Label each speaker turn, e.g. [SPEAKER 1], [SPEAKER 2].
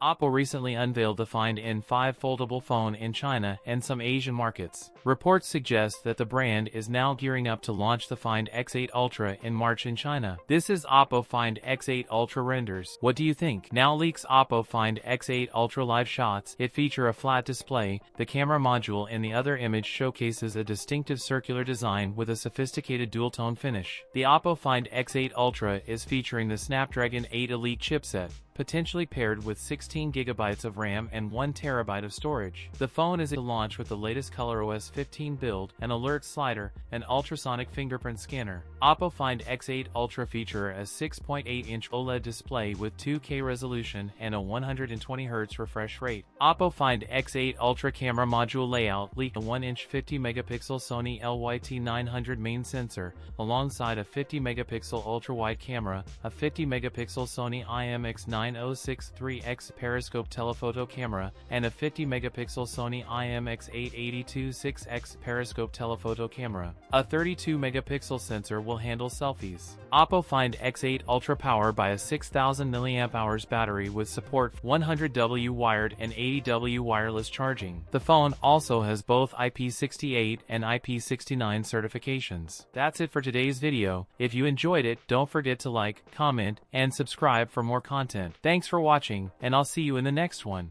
[SPEAKER 1] OPPO recently unveiled the Find N5 foldable phone in China and some Asian markets. Reports suggest that the brand is now gearing up to launch the Find X8 Ultra in March in China. This is OPPO Find X8 Ultra renders. What do you think? Now leaks OPPO Find X8 Ultra live shots. It feature a flat display. The camera module in the other image showcases a distinctive circular design with a sophisticated dual-tone finish. The OPPO Find X8 Ultra is featuring the Snapdragon 8 Elite chipset, potentially paired with 16 GB of RAM and 1 TB of storage. The phone is to launch with the latest ColorOS 15 build, an alert slider, an ultrasonic fingerprint scanner. OPPO Find X8 Ultra feature a 6.8-inch OLED display with 2K resolution and a 120Hz refresh rate. OPPO Find X8 Ultra camera module layout leaked a 1-inch 50-megapixel Sony LYT900 main sensor, alongside a 50-megapixel ultra-wide camera, a 50-megapixel Sony IMX9063X periscope telephoto camera, and a 50-megapixel Sony IMX8826X periscope telephoto camera. A 32-megapixel sensor will handle selfies. OPPO Find X8 Ultra powered by a 6000 mAh battery with support for 100W wired and 80W wireless charging. The phone also has both IP68 and IP69 certifications. That's it for today's video. If you enjoyed it, don't forget to like, comment, and subscribe for more content. Thanks for watching, and I'll see you in the next one.